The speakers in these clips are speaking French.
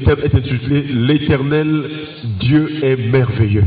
thème est intitulé L'Éternel Dieu est merveilleux.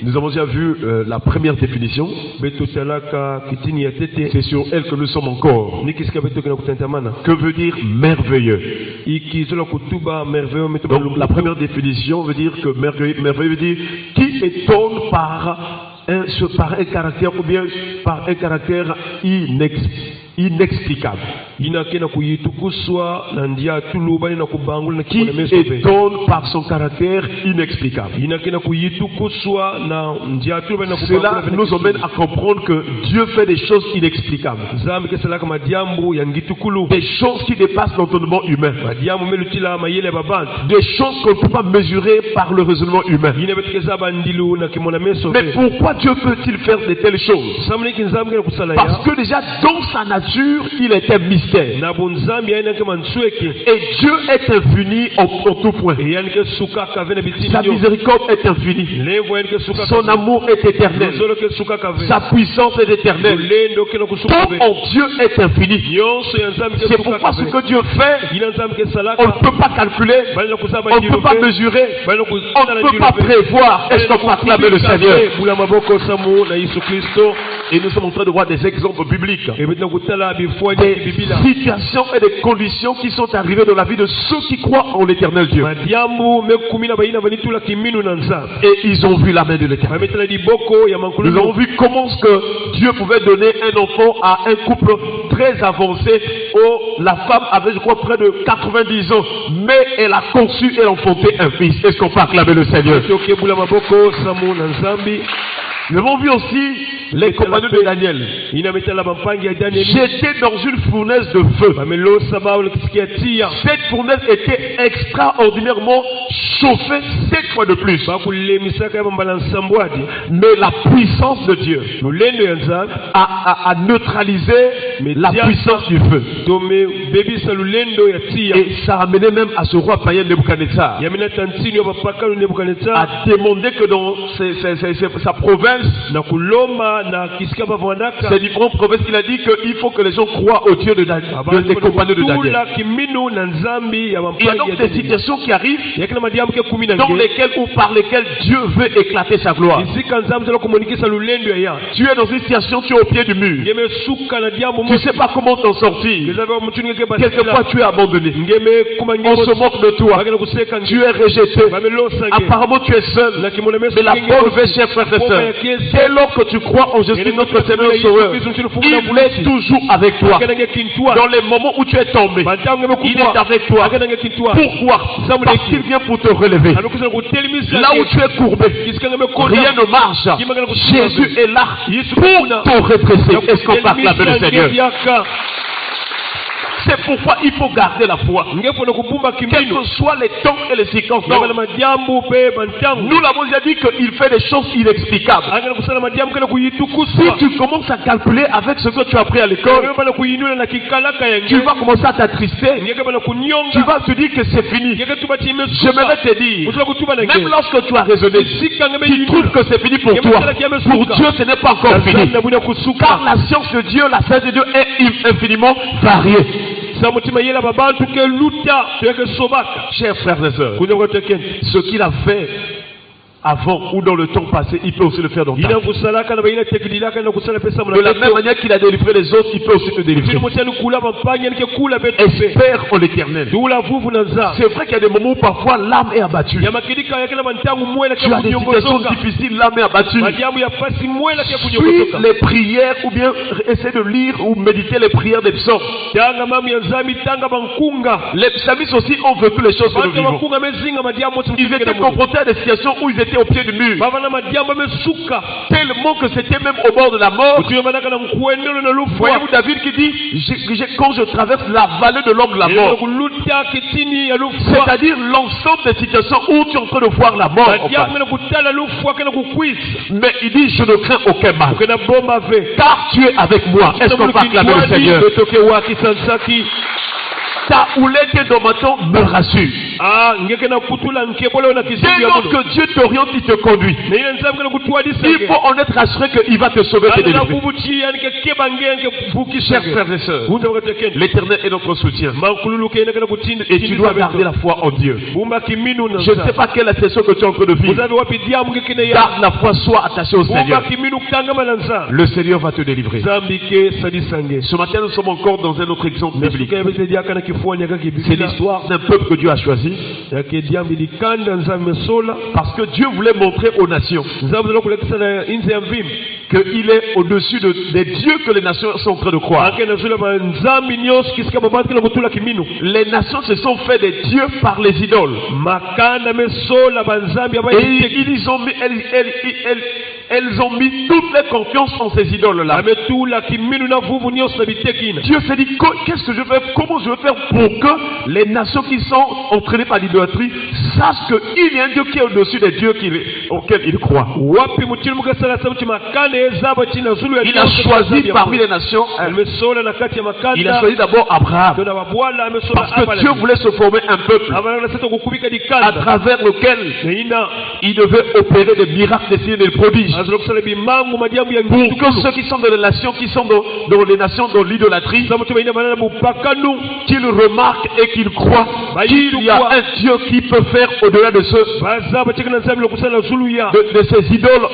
Nous avons déjà vu la première définition. C'est sur elle que nous sommes encore. Que veut dire merveilleux? Donc la première définition veut dire que merveilleux veut dire qui étonne par un caractère ou bien par un caractère inexplicable. Qui étonne par son caractère inexplicable. Cela nous emmène à comprendre que Dieu fait des choses inexplicables. Des choses qui dépassent l'entendement humain. Des choses qu'on ne peut pas mesurer par le raisonnement humain. Mais pourquoi Dieu peut-il faire de telles choses? Parce que déjà dans sa nature, il est un mystère. Et Dieu est infini en tout point. Sa miséricorde est infinie. Son amour est éternel. Sa puissance est éternelle. Tout en Dieu est infini. C'est pourquoi ce que Dieu fait, on ne peut pas calculer, on ne peut pas mesurer, on ne peut pas prévoir. Est-ce qu'on peut acclamer le Seigneur? Et nous sommes en train de voir des exemples bibliques. Des situations et des conditions qui sont arrivées dans la vie de ceux qui croient en l'éternel Dieu. Et ils ont vu la main de l'éternel. Nous avons vu comment que Dieu pouvait donner un enfant à un couple très avancé où la femme avait, je crois, près de 90 ans. Mais elle a conçu et enfanté un fils. Est-ce qu'on peut acclamer le Seigneur? Nous avons vu aussi les compagnons de Daniel. J'étais dans une fournaise de feu. Cette fournaise était extraordinairement chauffée 7 fois de plus. Mais la puissance de Dieu a neutralisé la puissance du feu. Et ça a amené même à ce roi païen Nebuchadnezzar à demander que dans sa province, c'est différentes provinces qu'il a dit qu'il faut que les gens croient au Dieu des compagnons de Daniel. Il y a donc des situations qui arrivent dans lesquelles ou par lesquelles Dieu veut éclater sa gloire. Tu es dans une situation, tu es au pied du mur. Tu ne sais pas comment t'en sortir. Quelquefois tu es abandonné. On se moque de toi. Tu es rejeté. Apparemment tu es seul. Mais la bonne nouvelle, chers frères et sœurs, dès lors que tu crois en Jésus notre Seigneur Sauveur, il est toujours avec toi. Dans les moments où tu es tombé, il est avec toi. Pourquoi? Parce qu'il vient pour te relever. Là où tu es courbé, rien ne marche. Jésus est là pour te redresser. Est-ce qu'on peut acclamer le Seigneur? C'est pourquoi il faut garder la foi. Quels que soient les temps et les circonstances. Nous l'avons déjà dit qu'il fait des choses inexplicables. Si tu commences à calculer avec ce que tu as appris à l'école, tu vas commencer à t'attrister. Tu vas te dire que c'est fini. J'aimerais te dire, même lorsque tu as raisonné, tu trouves que c'est fini pour toi. Pour Dieu, ce n'est pas encore fini. Car la science de Dieu, la sagesse de Dieu est infiniment variée. Chers frères et sœurs, ce qu'il a fait avant ou dans le temps passé, il peut aussi le faire dans ta vie. De la même manière qu'il a délivré les autres, il peut aussi te délivrer. Espère en l'éternel. C'est vrai qu'il y a des moments où parfois l'âme est abattue. Tu as des situations difficiles, l'âme est abattue. Suis les prières ou bien essaie de lire ou méditer les prières des psaumes. Les psalmistes aussi ont vécu les choses que nous vivons. Ils étaient confrontés à des situations où ils étaient au pied du mur, tellement que c'était même au bord de la mort. Voyez-vous David qui dit quand je traverse la vallée de l'ombre de la mort, c'est-à-dire l'ensemble des situations où tu es en train de voir la mort. Mais il dit je ne crains aucun mal car tu es avec moi. Est-ce qu'on peut acclamer le Seigneur? Ta houlette et dans ma tombe me rassure. Dès lors que Dieu t'oriente, il te conduit, il faut en être assuré qu'il va te sauver et te délivrer. Chers frères et sœurs, l'Éternel est notre soutien. Et tu dois garder la foi en Dieu. Je ne sais pas quelle session que tu es en train de vivre. Garde la foi, sois attaché au Seigneur. Le Seigneur va te délivrer. Ce matin, nous sommes encore dans un autre exemple biblique. C'est l'histoire d'un peuple que Dieu a choisi. Parce que Dieu voulait montrer aux nations qu'il est au-dessus des dieux que les nations sont en train de croire. Les nations se sont fait des dieux par les idoles. Et elles ont mis toute leur confiance en ces idoles-là. Dieu s'est dit, qu'est-ce que je vais faire? Comment je vais faire pour que les nations qui sont entraînées par l'idolâtrie sachent qu'il y a un Dieu qui est au-dessus des dieux auxquels ils croient. Il a choisi parmi les nations, il a choisi d'abord Abraham. Parce que Dieu voulait se former un peuple à travers lequel il devait opérer des miracles, des signes et des prodiges. Pour que ceux qui sont dans les nations, qui sont dans les nations dans l'idolâtrie, qu'ils remarquent et qu'ils croient qu'il y a un Dieu qui peut faire au-delà de ces idoles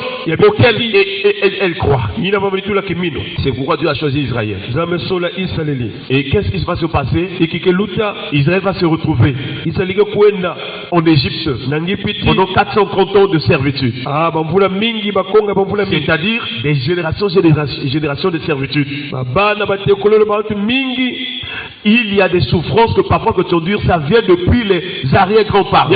auxquelles elles croient. C'est pourquoi Dieu a choisi Israël. Et qu'est-ce qui se va se passer? Israël va se retrouver en Égypte pendant 430 ans de servitude. C'est-à-dire des générations de servitude. Il y a des souffrances que parfois que tu endures, ça vient depuis les arrière-grands-parents.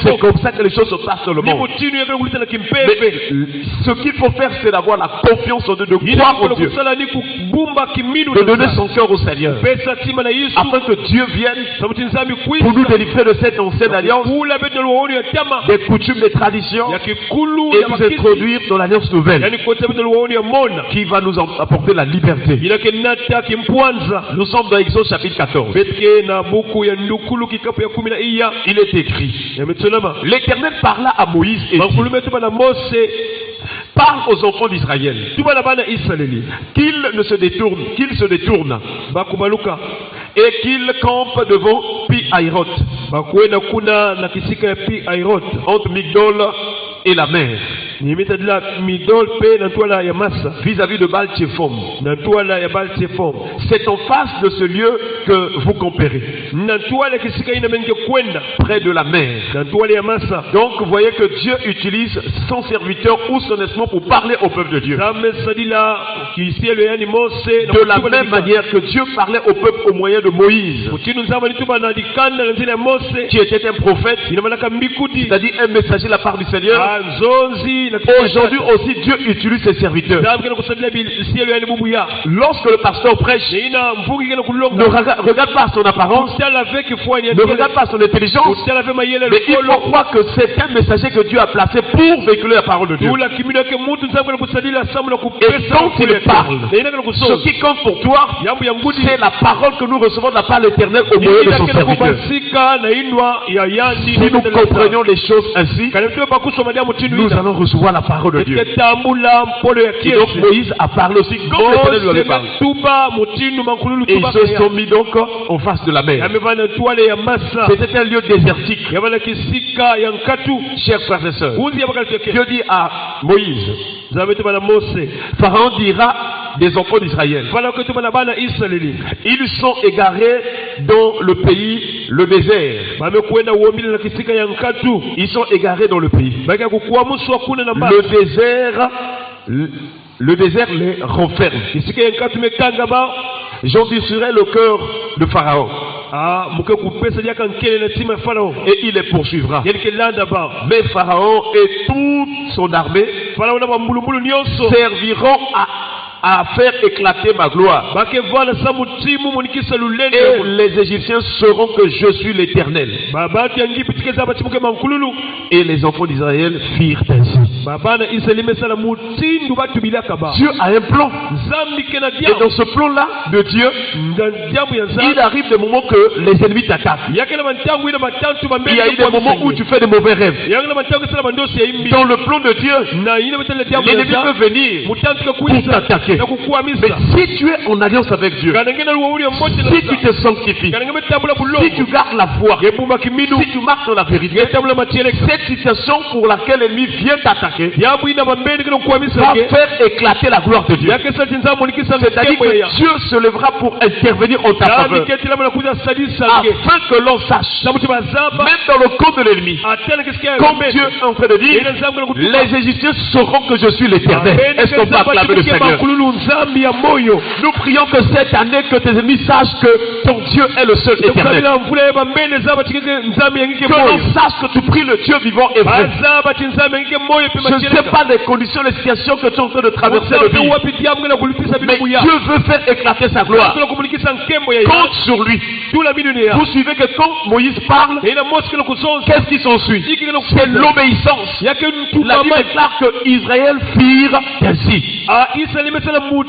C'est comme ça que les choses se passent dans le monde. Mais ce qu'il faut faire, c'est d'avoir la confiance en Dieu, de croire en Dieu, de donner son cœur au Seigneur, afin que Dieu vienne pour nous délivrer de cette ancienne alliance, des coutumes, des traditions, et nous introduire dans l'alliance nouvelle qui va nous apporter la liberté. Nous sommes dans Exode chapitre 14. Il est écrit, l'Éternel parla à Moïse et dit, parle aux enfants d'Israël qu'ils se détournent et qu'ils campent devant Pi-Hahiroth, entre Migdol et la mer, vis-à-vis de Baal-Tchephon. C'est en face de ce lieu que vous campérez, près de la mer. Donc vous voyez que Dieu utilise son serviteur ou son esclave pour parler au peuple de Dieu. De la même manière que Dieu parlait au peuple au moyen de Moïse, qui était un prophète, c'est-à-dire un messager de la part du Seigneur. Aujourd'hui aussi Dieu utilise ses serviteurs. Lorsque le pasteur prêche, ne regarde pas son apparence, ne regarde pas son intelligence, mais il faut croire que c'est un messager que Dieu a placé pour véhiculer la parole de Dieu. Et quand il parle, ce qui compte pour toi, c'est la parole que nous recevons de la part de l'Éternel au moyen de son serviteur. Si nous comprenions les choses ainsi, nous allons recevoir la parole de Dieu. Et donc Moïse a parlé aussi comme l'Éternel lui avait parlé. Et ils se sont mis donc en face de la mer. C'était un lieu désertique. Chers frères et sœurs, Dieu dit à Moïse, Pharaon dira des enfants d'Israël, ils sont égarés dans le pays, le désert. Ils sont égarés dans le pays. Le désert les renferme. J'endurcirai le cœur de Pharaon, et il les poursuivra. Mais Pharaon et toute son armée serviront à faire éclater ma gloire. Et les Égyptiens sauront que je suis l'Éternel. Et les enfants d'Israël firent ainsi. Dieu a un plan. Et dans ce plan-là de Dieu, il arrive des moments que les ennemis t'attaquent. Il y a eu des moments où tu fais des mauvais rêves. Dans le plan de Dieu, l'ennemi peut venir pour t'attaquer. Mais si tu es en alliance avec Dieu, si tu te sanctifies, si tu gardes la foi, si tu marches dans la vérité, cette situation pour laquelle l'ennemi vient t'attaquer va faire éclater la gloire de Dieu. C'est-à-dire que Dieu se lèvera pour intervenir en ta faveur, afin que l'on sache, même dans le camp de l'ennemi, comme Dieu est en train de dire, les Égyptiens sauront que je suis l'Éternel. Est-ce qu'on peut acclamer le Seigneur? Nous prions que cette année, que tes ennemis sachent que ton Dieu est le seul éternel. Que l'on sache que tu pries le Dieu vivant et vrai. Je ne sais pas les conditions, les situations que tu es en train de traverser de vie, mais Dieu veut faire éclater sa gloire. Compte sur lui. Vous suivez que quand Moïse parle, qu'est-ce qui s'ensuit? C'est l'obéissance. La Bible déclare que Israël firent ainsi. Pour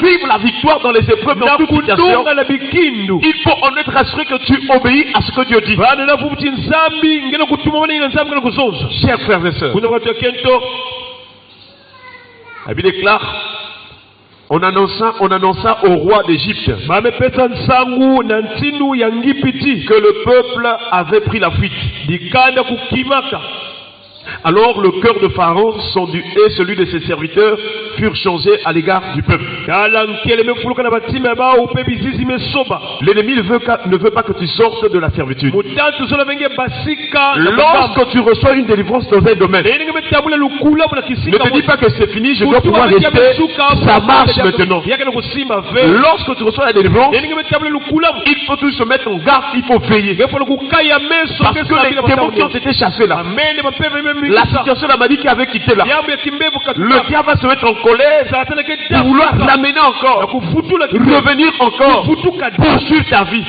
vivre la victoire dans les épreuves, dans toute situation, il faut en être assuré que tu obéis à ce que Dieu dit. Chers frères et sœurs, la Bible déclare, on annonça au roi d'Égypte que le peuple avait pris la fuite. Alors le cœur de Pharaon et celui de ses serviteurs furent changés à l'égard du peuple. L'ennemi ne veut pas que tu sortes de la servitude. Lorsque tu reçois une délivrance dans un domaine, ne te dis pas que c'est fini, je dois pouvoir rester, ça marche maintenant. Lorsque tu reçois la délivrance, il faut toujours se mettre en garde, il faut veiller. Parce que les démons qui ont été chassés là, la situation m'a dit qu'il avait quitté là, le diable va se mettre en colère pour vouloir l'amener encore, revenir encore, poursuivre ta vie.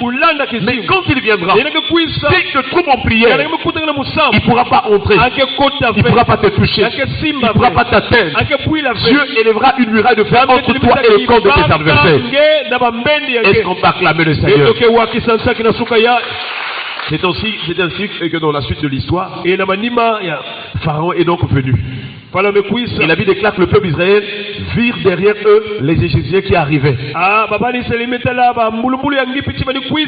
Mais quand il viendra, dès que tu trouves en prière, il ne pourra pas entrer, il ne pourra pas te toucher, il ne pourra pas t'atteindre. Dieu élèvera une muraille de fer entre toi et le camp de tes adversaires. Est-ce qu'on peut acclamer le Seigneur? C'est ainsi que dans la suite de l'histoire, Pharaon est donc venu. Et la Bible déclare que le peuple d'Israël virent derrière eux les Égyptiens qui arrivaient.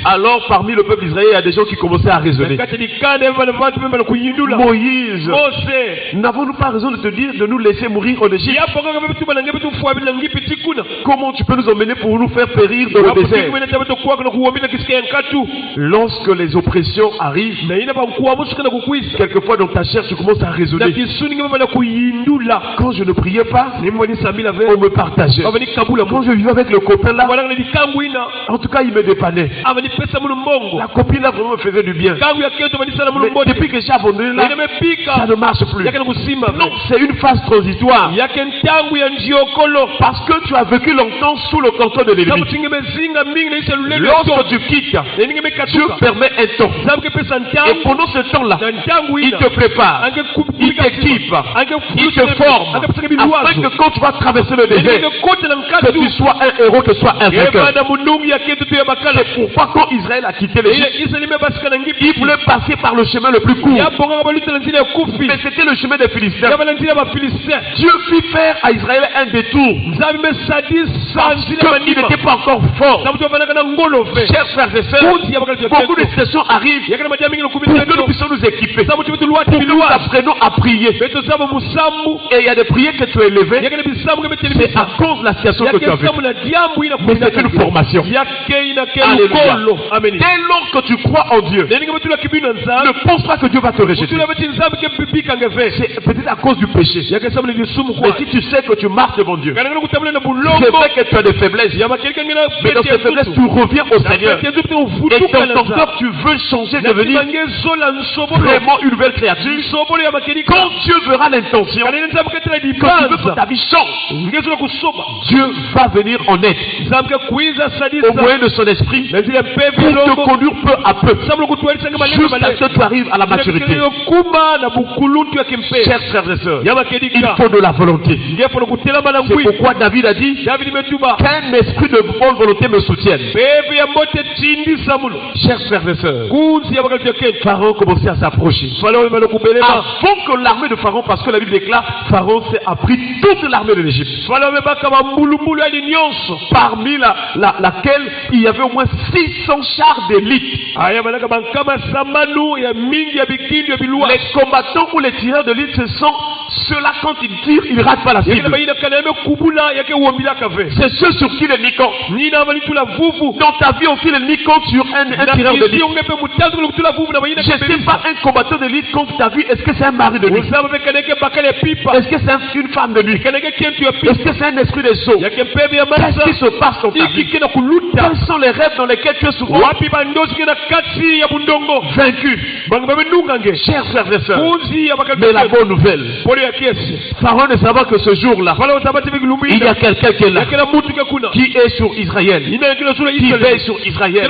Alors parmi le peuple d'Israël, il y a des gens qui commençaient à raisonner. Moïse, n'avons-nous pas raison de te dire de nous laisser mourir en Égypte? Comment tu peux nous emmener pour nous faire périr dans le désert? Lorsque les oppressions arrivent, quelquefois dans ta chair tu commences à raisonner. Quand je ne priais pas, on me partageait. Quand je vivais avec le copain là, en tout cas il me dépannait. La copine là vraiment me faisait du bien. Mais depuis que j'ai abandonné là, ça ne marche plus. Non, c'est une phase transitoire. Parce que tu as vécu longtemps sous le contrôle de l'ennemi. Lorsque tu quittes, Dieu permet un temps. Et pendant ce temps-là, il te prépare, il t'équipe, il te forme, afin que quand tu vas traverser le désert, que tu sois un héros, que tu sois un vainqueur. C'est pourquoi quand Israël a quitté l'Égypte, il voulait passer par le chemin le plus court. Mais c'était le chemin des Philistins. Dieu fit faire à Israël un détour, parce qu'il n'était pas encore fort. Chers frères et sœurs, beaucoup de situations arrivent pour que nous puissions nous équiper, pour que nous apprenions à prier. Et il y a des prières que tu as élevées, c'est à cause de la situation que tu as vécue. Mais c'est une formation. Alléluia. Dès lors que tu crois en Dieu, ne pense pas que Dieu va te rejeter. C'est peut-être à cause du péché. Mais si tu sais que tu marches devant Dieu, c'est vrai que tu as des faiblesses, mais dans ces faiblesses tu reviens au Seigneur. Et dans ton cœur tu veux changer, devenir vraiment une nouvelle créature. Quand Dieu verra l'intention, situation, que tu veux que ta vie change, Dieu va venir en aide au moyen de son esprit pour te conduire peu à peu jusqu'à ce que tu arrives à la maturité. Chers frères et sœurs, il faut de la volonté. C'est pourquoi David a dit qu'un esprit de bonne volonté me soutienne. Chers frères et sœurs, Pharaon commençait à s'approcher. Avant que l'armée de Pharaon, parce que la Bible déclare, Pharaon s'est appris toute l'armée de l'Égypte. Parmi laquelle il y avait au moins 600 chars d'élite. Les combattants ou les tireurs de l'élite, ce sont ceux-là, quand ils tirent, ils ne ratent pas la cible. C'est ceux sur qui l'ennemi compte. Dans ta vie aussi, l'ennemi compte sur un tireur de l'élite. Je ne sais pas, un combattant de l'élite contre ta vie, est-ce que c'est un mari de nuit? Est-ce que c'est une femme de nuit? Est-ce que c'est un esprit des eaux? Qu'est-ce qui se passe dans ta vie? Quels sont les rêves dans lesquels tu es souvent vaincu? Chers frères et sœurs, mais la bonne nouvelle, Pharaon ne savait que ce jour-là, il y a quelqu'un qui est là, qui est sur Israël, qui veille sur Israël.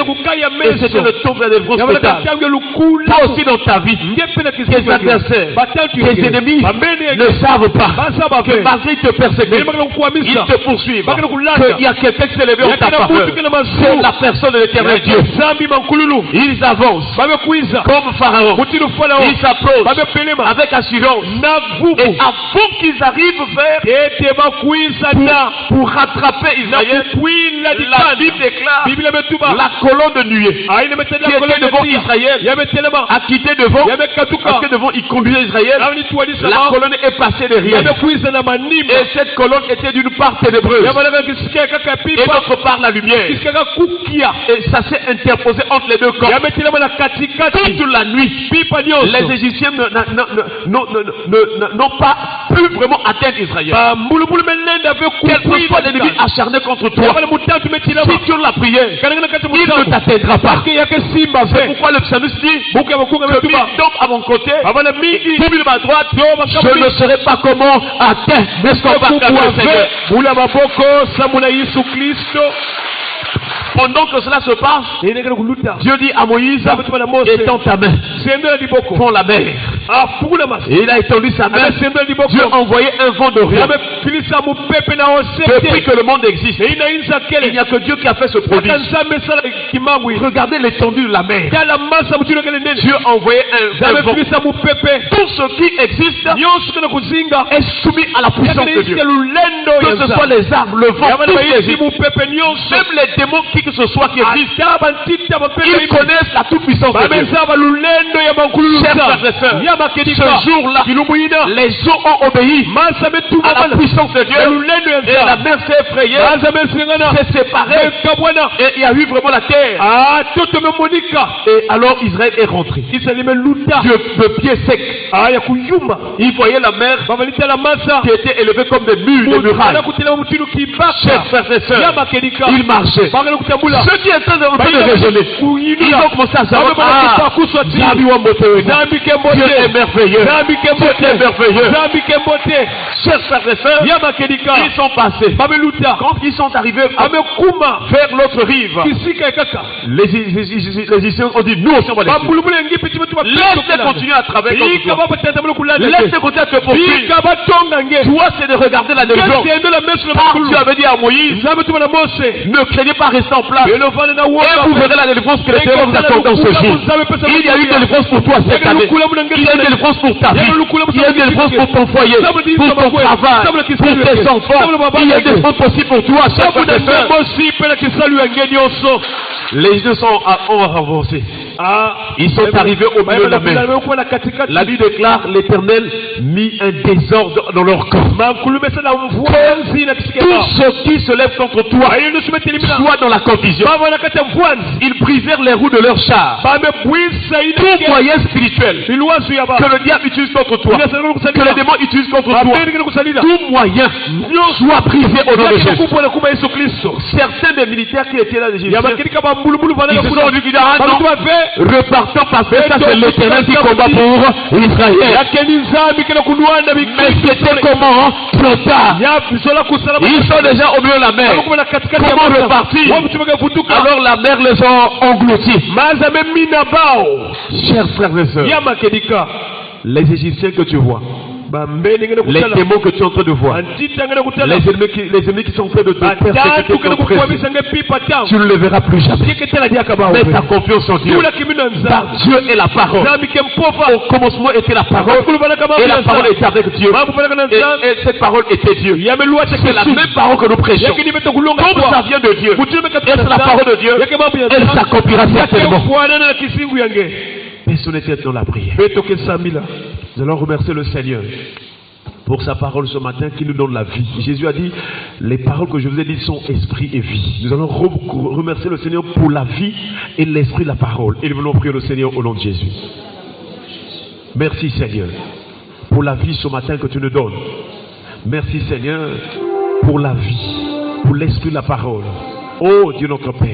Et c'est le temps de la délivrance totale. Toi aussi dans ta vie, tes adversaires, tes ennemis ne savent pas que malgré te persécuter, ils te poursuivent, qu'il y a quelqu'un qui s'est levé en ta faveur. C'est la personne de l'Éternel Dieu. Ils avancent comme Pharaon. Ils s'approchent avec assurance. Et avant qu'ils arrivent vers pour rattraper Israël, la Bible déclare la colonne de nuée qui était devant Israël a quitté devant, parce que devant il conduisait Israël. La colonne est passée derrière. Et cette colonne était d'une part ténébreuse et d'autre part la lumière. Et ça s'est interposé entre les deux camps. Toute la nuit, les Égyptiens n'ont pas pu vraiment atteindre Israël. Quel que soit l'ennemi acharné contre toi, si tu as la prière, il ne t'atteindra pas. C'est pourquoi le psalmiste dit que mille tombent à mon côté, 10 000 à ma droite, je ne saurais pas comment atteindre. N'est-ce pas pendant que cela se passe, Dieu dit à Moïse, étends ta main, prends la mer. Et il a étendu sa main. Dieu a envoyé un vent d'Orient. Depuis que le monde existe, il n'y a que Dieu qui a fait ce prodige. Regardez l'étendue de la mer. Dieu a envoyé un vent. Tout ce qui existe est soumis à la puissance de Dieu. Que ce soit les arbres, le vent, tout existe. Même les démons qui que ce soit qui existent, ils connaissent la toute puissance de Dieu. Chers frères et sœurs, ce jour-là, les eaux ont obéi à la puissance de Dieu et la mer s'est effrayée, s'est séparée et il y a eu vraiment la terre. Et alors Israël est rentré. Dieu de pied sec. Il voyait la mer qui était élevée comme des murs, des murailles. Chers frères et sœurs, il marchait. Ceux qui étaient en train de raisonner, ils ont commencé à savoir Dieu est merveilleux. Dieu est merveilleux. Chers frères et sœurs, ils sont passés. Quand ils sont arrivés vers l'autre rive, les Égyptiens ont dit nous aussi on va les suivre. Laissez continuer à travailler comme toi. Laissez continuer à te poursuivre. Toi c'est de regarder la délivrance. Car Dieu avait dit à Moïse, ne craignez pas rester en place. Et vous verrez la délivrance que l'Éternel vous accorde dans ce jour. Il y a eu une délivrance pour toi cette année. Il y a une délivrance pour ta vie. Il y a une délivrance pour ton foyer, pour ton travail, pour tes enfants. Il y a une délivrance aussi pour toi, chers frères et sœurs. Les deux ont avancé. Ils sont arrivés au milieu de la mer. La Bible déclare l'Éternel mit un désordre dans leur corps. Tous ceux qui se lèvent contre toi soient dans la confusion. Ils brisèrent les roues de leurs chars. Tout moyen spirituel que le diable utilise contre toi, que les démons utilisent contre toi, tout moyen soit brisé au nom de Jésus. Certains des militaires qui étaient là, ils se sont dit, ah non, repartons parce que ça c'est l'Éternel qui combat pour Israël. Mais c'était comment? Trop tard. Ils sont déjà au milieu de la mer. Comment repartir? Alors la mer les a engloutis. Chers frères et sœurs, les Égyptiens que tu vois, les démons que tu es en train de voir, les ennemis qui sont en train de te persécuter, tu ne les verras plus jamais. Mets ta confiance en Dieu. Car Dieu est la parole. Au commencement était la parole, et la parole était avec Dieu, et cette parole était Dieu. C'est la même parole que nous prêchons. Comme ça vient de Dieu, et c'est la parole de Dieu, elle s'accomplira certainement. Personne n'était dans la prière. Nous allons remercier le Seigneur pour sa parole ce matin qui nous donne la vie. Jésus a dit, les paroles que je vous ai dites sont esprit et vie. Nous allons remercier le Seigneur pour la vie et l'esprit de la parole. Et nous voulons prier le Seigneur au nom de Jésus. Merci Seigneur pour la vie ce matin que tu nous donnes. Merci Seigneur pour la vie, pour l'esprit de la parole. Oh Dieu notre Père.